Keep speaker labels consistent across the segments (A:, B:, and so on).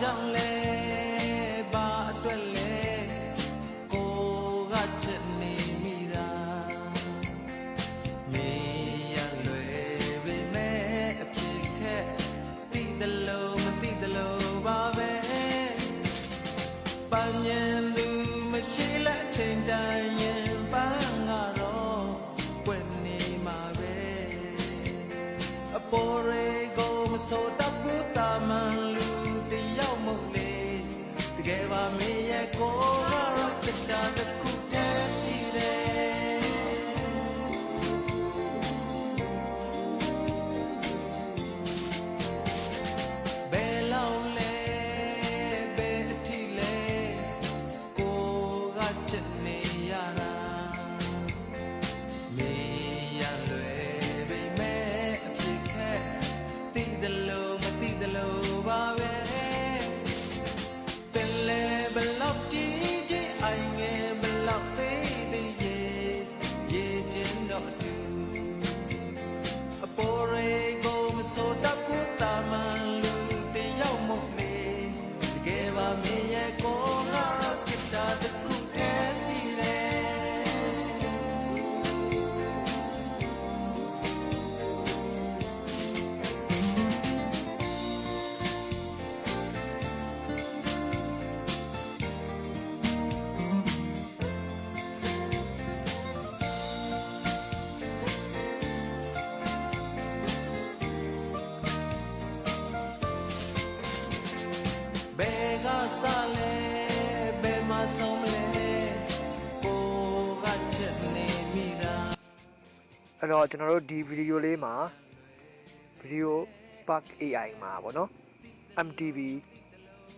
A: ကြောင့်လဲဘာအတွက်လဲကိုကချက်နေမိတာမေးရလွယ်ပေမဲ့အဖြစ်ခက်သိတယ်လို့မသိတယ်လို့ပါပဲပန်းညံသူမရှိလက်ချိန်တိုင်းရင်ပန်းကတော့ပွင့်နေမှာပဲအပေါ်ရေကိုမစိုးတတ်ဘူးတာမန်လူတယောက်မဟုတ်လေတကယ်ပါမင်းရဲ့ကိုကတော့ချစ်တာတစ်ခုတည်းပြီးတယ်ဘယ်လောက်လဲဘယ်အထိလဲကိုကချစ်နေရတာမေးရလွယ်ပေမဲ့အဖြစ်ခက်သိတယ်လို့မသိတယ်လို့ပါပဲပင်လေဘလောက်ကြီးကြီးအိုင်ငယ်ဘလောက်သေးသေးရေချင်းတော့တူအပေါ်ရေကိုမစိုးတတ်ဘူးတာမန်လူတယောက်မဟုတ်လေတကယ်ပါမင်းရဲ့ကိုကတော့ချစ်တာတစ်ခုတည်းသိတယ်ဘယ်ကစလဲဘယ်မှာဆုံးလဲကိုကချက်နေမိတာ
B: အဲ့တော့ကျွန်တော်တို့ဒီဗီဒီယိုလေးမှာဗီဒီယို Spark AI မှာပေါ့နော် MTV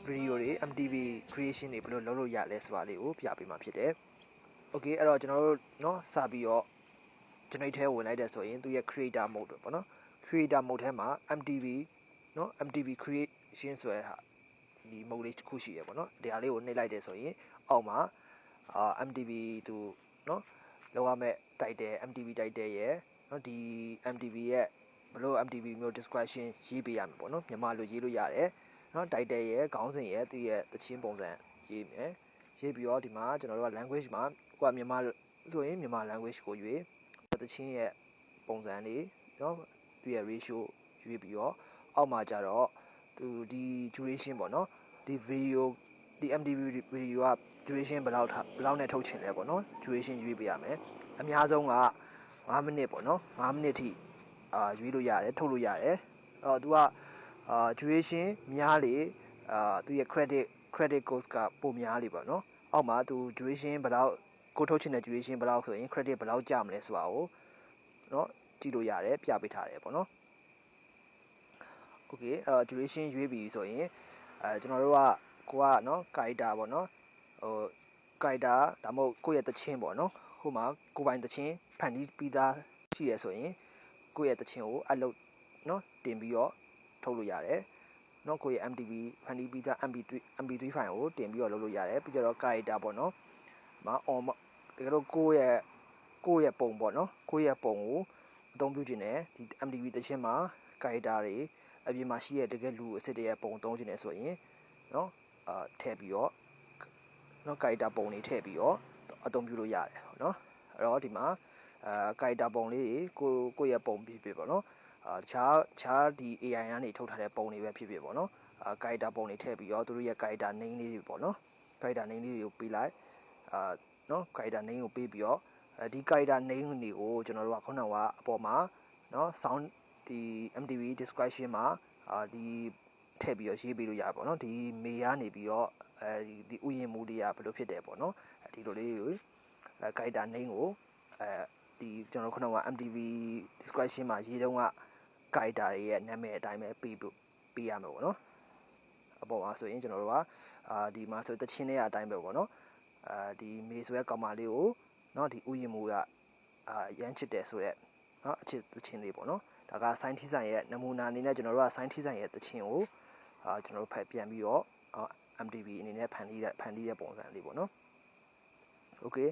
B: ဗီဒီယိုတွေ MTV creation တွေဘယ်လိုလုပ်လို့ရလဲဆိုတာလေးကိုပြပေးမှာဖြစ်တယ်။ Okay အဲ့တော့ကျွန်တော်တို့เนาะစပြီးတော့ generate ထဲဝင်လိုက်တဲ့ဆိုရင်သူရဲ့ creator mode ပေါ့နော် creator mode ထဲမှာ MTV เนาะ MTV creation ဆိုတဲ့ဟာဒီ mode လေးတစ်ခုရှိရပေါ့နော်ဒီဟာလေးကိုနှိပ်လိုက်တယ်ဆိုရင်အောက်မှာMTV သူเนาะလောက်ရမဲ့ title MTV title ရဲ့เนาะဒီ MTV ရဲ့ဘလို့ MTV မျိုး description ရေးပေးရမှာပေါ့နော်မြန်မာလိုရေးလို့ရတယ်เนาะ title ရဲ့ခေါင်းစဉ်ရဲ့သူရဲ့သချင်းပုံစံရေးမယ်ရေးပြီးတော့ဒီမှာကျွန်တော်တို့က language မှာကိုကမြန်မာဆိုရင်မြန်မာ language ကိုရွေးသချင်းရဲ့ပုံစံလေးเนาะသူရဲ့ ratio ရွေးပြီးတော့အောက်မှာကျတော့သူဒီ duration ပေါ့နော်ဒီ video ဒီ MTV video က duration ဘယ်လောက်နဲ့ထုတ်ချင်လဲပေါ့နော် duration ရွေးပေးရမယ်အများဆုံးက5မိနစ်ပေါ့နော်5မိနစ်ထိရွေးလို့ရတယ်ထုတ်လို့ရတယ်အဲ့တော့သူကduration များလေသူရဲ့ credit cost ကပိုများလေပေါ့နော်အောက်မှာသူ duration ဘယ်လောက်ကိုထုတ်ချင်တဲ့ duration ဘယ်လောက်ဆိုရင် credit ဘယ်လောက်ကျမလဲဆိုတာကိုเนาะကြည့်လို့ရတယ်ပြပေးထားတယ်ပေါ့နော် Okay duration ရွေးပြီဆိုရင်ကျွန်တော်တို့ကကိုကเนาะ character ပေါ့နော်ဟို character ဒါမှမဟုတ်ကိုယ့်ရဲ့တခြင်းပေါ့နော်ဟိုမှာကိုပိုင်တခြင်းဖန်တီးပြီးသားရှိရဆိုရင်ကိုယ့်ရဲ့တခြင်းကိုအလုပ်เนาะတင်ပြီးတော့ထုတ်လို့ရတယ်เนาะကိုယ့်ရဲ့ MTV ဖန်တီးပြီးသား MP3 file ကိုတင်ပြီးတော့လုပ်လို့ရတယ်ပြီးတော့ character ပေါ့နော်မှာ on တကယ်လို့ကိုယ့်ရဲ့ပုံပေါ့နော်ကိုယ့်ရဲ့ပုံကိုအသုံးပြုခြင်းနဲ့ဒီ MTV တခြင်းမှာ character တွေအပြင်မှာရှိတဲ့တကယ်လူအစ်စ်တွေရဲ့ပုံသုံးခြင်းနဲ့ဆိုရင်เนาะထည့်ပြီးတော့เนาะ character ပုံတွေထည့်ပြီးတော့အသုံးပြုလို့ရတယ်เนาะအဲ့တော့ဒီမှာcharacter ပုံလေးကိုယ့်ရဲ့ပုံဖြစ်ဖြစ်ပေါ့နော်တခြားဒီ AI ကနေထုတ်ထားတဲ့ပုံတွေပဲဖြစ်ဖြစ်ပေါ့နော်character ပုံတွေထည့်ပြီးတော့သူတို့ရဲ့ character name လေးတွေပေါ့နော် character name လေးတွေကိုပေးလိုက်เนาะ character name ကိုပေးပြီးတော့ဒီ character name တွေကိုကျွန်တော်တို့ကခုနကအပေါ်မှာเนาะ sound ဒီ MTV description မှာဒီထည့်ပြီးတော့ရေးပေးလို့ရပါပေါ့နော်ဒီမေကနေပြီးတော့ဒီဥယျာဉ်မူတွေကဘယ်လိုဖြစ်တယ်ပေါ့နော်ဒီလိုလေးကိုcharacter name ကိုဒီကျွန်တော်ခုနက MTV description မှာရေးတုန်းက character တွေရဲ့နာမည်အတိုင်းပဲပေးရမှာပေါ့နော်အပေါ်မှာဆိုရင်ကျွန်တော်တို့ကဒီမှာဆိုတချင်းတွေအတိုင်းပဲပေါ့နော်ဒီမေဆိုတဲ့ကောင်မလေးကိုเนาะဒီဥယျာဉ်မူကရမ်းချစ်တယ်ဆိုရက်เนาะအချစ်တချင်းလေးပေါ့နော်ဒါက sign ထီးဆိုင်ရဲ့နမူနာအနေနဲ့ကျွန်တော်တို့က sign ထီးဆိုင်ရဲ့တချင်းကိုကျွန်တော်တို့ဖတ်ပြန်ပြီးတော့ MTV အနေနဲ့ဖန်တီးတဲ့ပုံစံလေးပေါ့နော် Okay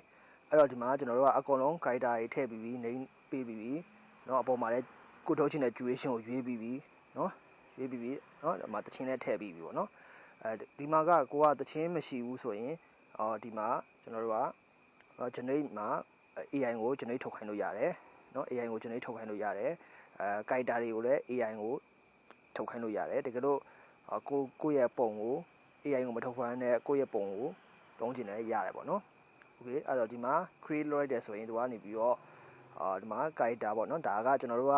B: အဲ့တော့ဒီမှာကျွန်တော်တို့ကအကုန်လုံး character တွေထည့်ပြီး name ပေးပြီးเนาะအပေါ်မှာလည်းကိုထုတ်ချင်တဲ့ duration ကိုရွေးပြီးเนาะရွေးပြီးเนาะဒီမှာတချင်းနဲ့ထည့်ပြီးပေါ့နော် ဒီမှာကကိုကတချင်းမရှိဘူးဆိုရင်ဒီမှာကျွန်တော်တို့ကgenerate မှာ AI ကို generate ထုတ်ခိုင်းလို့ရတယ်เนาะ AI ကို generate ထုတ်ခိုင်းလို့ရတယ်character တွေကိုလည်း AI ကိုထုတ်ခိုင်းလို့ရတယ်တကယ်လို့ကိုယ့်ရဲ့ပုံကို AI ကိုမထုတ်ခိုင်းတဲ့ကိုယ့်ရဲ့ပုံကိုသုံးချင်လည်းရတယ်ပေါ့နော်โอเคအဲ့တော့ဒီမှာ create လုပ်လိုက်တယ်ဆိုရင်သူကနေပြီးတော့ဒီမှာ character ပေါ့နော်ဒါကကျွန်တော်တို့က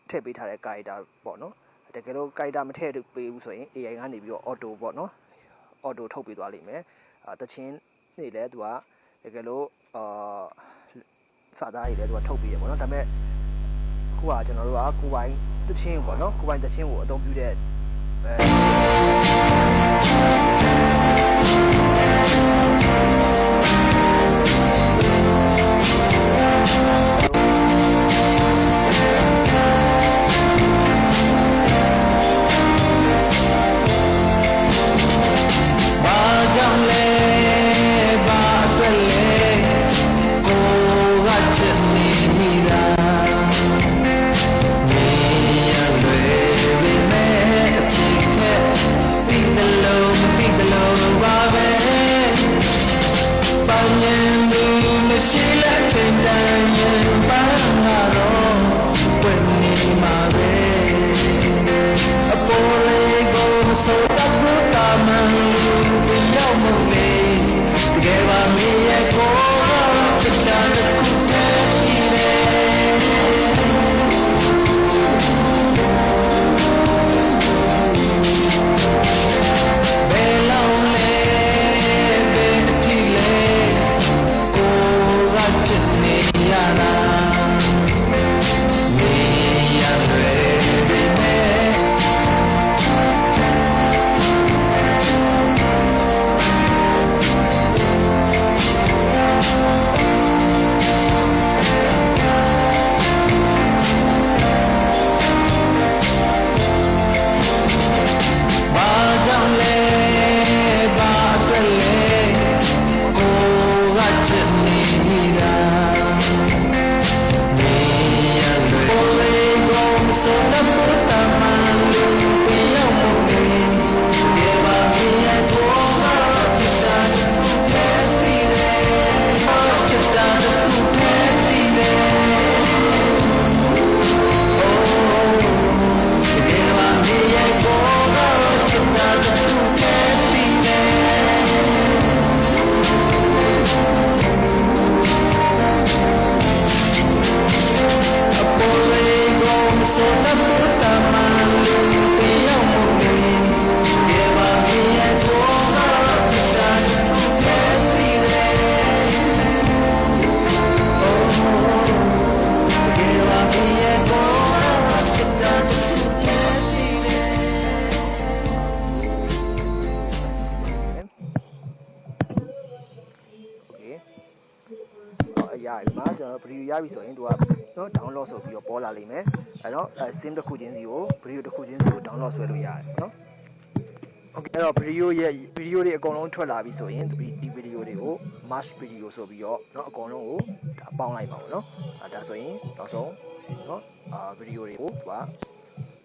B: ထည့်ပေးထားတဲ့ character ပေါ့နော်တကယ်လို့ character မထည့်ပေးဘူးဆိုရင် AI ကနေပြီးတော့ auto ပေါ့နော် auto ထုတ်ပေးသွားလိမ့်မယ်တချင်းနေလဲသူကတကယ်လို့စာသားတွေလည်းသူကထုတ်ပေးရပေါ့နော်ဒါပေမဲ့ခုကကျွန်တော်တို့ကကိုယ်ပိုင်တချင်းပေါ့နော်ကိုယ်ပိုင်တချင်းကိုအသုံးပြုတဲ့ရတယ်မှာကျွန်တော်ဗီဒီယိုရပြီဆိုရင်သူကနော် download ဆိုပြီးတော့ပေါ်လာလိမ့်မယ်အဲ့တော့ sim တစ်ခုချင်းစီကိုဗီဒီယိုတစ်ခုချင်းစီကို download ဆွဲလို့ရတယ်နော်โอเคအဲ့တော့ဗီဒီယိုတွေအကုန်လုံးထွက်လာပြီဆိုရင်ဒီဗီဒီယိုတွေကို match video ဆိုပြီးတော့เนาะအကုန်လုံးကိုဒါပေါင်းလိုက်ပါဦးเนาะဒါဆိုရင်နောက်ဆုံးเนาะဗီဒီယိုတွေကိုသူက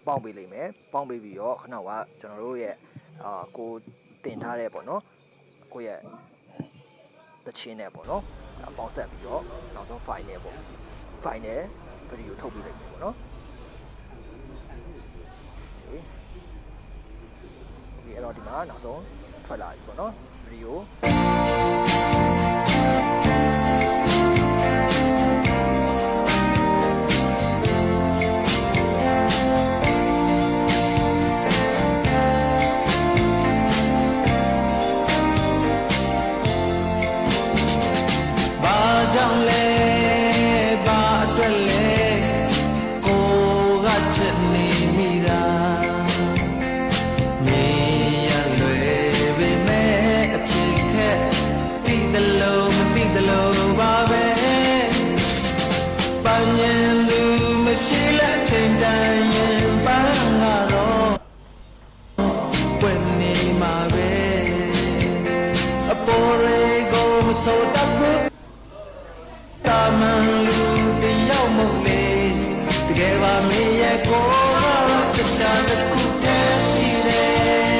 B: ပေါင်းပေးလိမ့်မယ်ပေါင်းပေးပြီးတော့ခဏကကျွန်တော်တို့ရဲ့ကိုတင်ထားတဲ့ပေါ့เนาะကိုရဲ့တချင်းနဲ့ပေါ့เนาะပေါင်းဆက်ပြီးတော့နောက်ဆုံး file နဲ့ပေါ့ file နဲ့ဗီဒီယိုထုတ်ပေးလိုက်ပြီပေါ့เนาะဒီအဲ့တော့ဒီမှာနောက်ဆုံးထွက်လာပြီပေါ့เนาะဗီဒီယိုရှိလက်ချိန်တိုင်းရင်ပန်းလာတော့ပွင့်နေမှာပဲအပေါ်တွေကိုမစိုးတတ်ဘူးတာမန်လူတယောက်မဟုတ်လေတကယ်ပါမင်းရဲ့ကိုယ်ကချစ်တာတစ်ခုတည်းရှိတယ်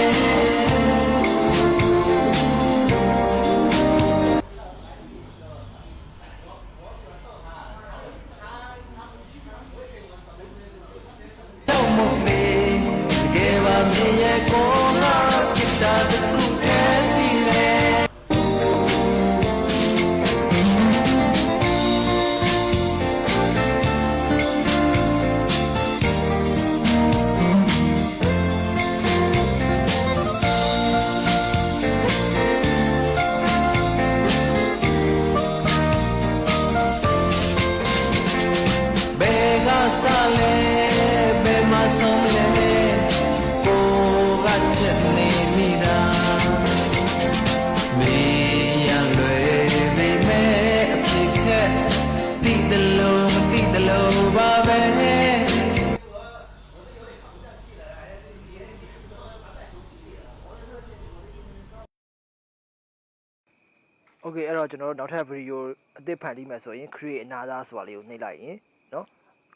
B: Okay အဲ့တော့ကျွန်တော်တို့နောက်ထပ် video အသစ်ဖန်တီးမယ်ဆိုရင် create another ဆိုတာလေးကိုနှိပ်လိုက်ရင်နော်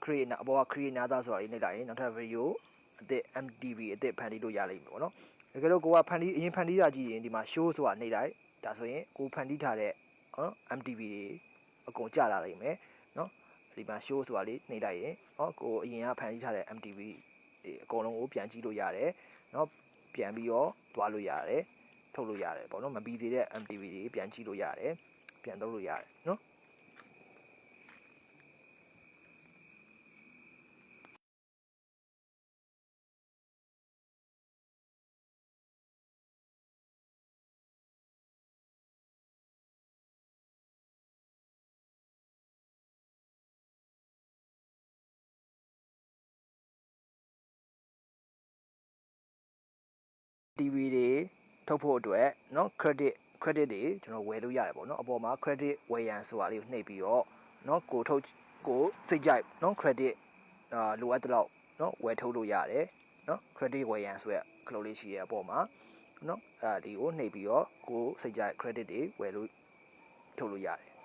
B: create အပေါ်က create another ဆိုတာလေးနှိပ်လိုက်ရင်နောက်ထပ် video အသစ် MTV အသစ်ဖန်တီးလို့ရလိမ့်မယ်ပေါ့နော်တကယ်လို့ကိုကဖန်တီးအရင်ဖန်တီးတာကြည့်ရင်ဒီမှာ show ဆိုတာနှိပ်လိုက်ဒါဆိုရင်ကိုဖန်တီးထားတဲ့နော် MTV တွေအကုန်ကျလာလိမ့်မယ်နော်ဒီမှာ show ဆိုတာလေးနှိပ်လိုက်ရင်နော်ကိုအရင်ကဖန်တီးထားတဲ့ MTV တွေအကုန်လုံးကိုပြန်ကြည့်လို့ရတယ်နော်ပြန်ပြီးတော့တွားလို့ရတယ်ထုတ်လို့ရတယ်ပေါ့နော်မပြီးသေးတဲ့ MTV တွေပြန်ကြည့်လို့ရတယ်ပြန်သုံးလို့ရတယ်နော် TV တွေထုတ်ဖို့အတွက်เนาะ credit တွေကျွန်တော်ဝယ်လို့ရတယ်ပေါ့เนาะအပေါ်မှာ credit ဝယ်ရန်ဆိုတာလေးကိုနှိပ်ပြီးတော့เนาะကိုစိတ်ကြိုက်เนาะ credit လိုအပ်တဲ့လောက်เนาะဝယ်ထုတ်လို့ရတယ်เนาะ credit ဝယ်ရန်ဆိုရခလို့လေးရှိရအပေါ်မှာเนาะဒီကိုနှိပ်ပြီးတော့ကိုစိတ်ကြိုက် credit တွေဝယ်လို့ထုတ်လို့ရတယ်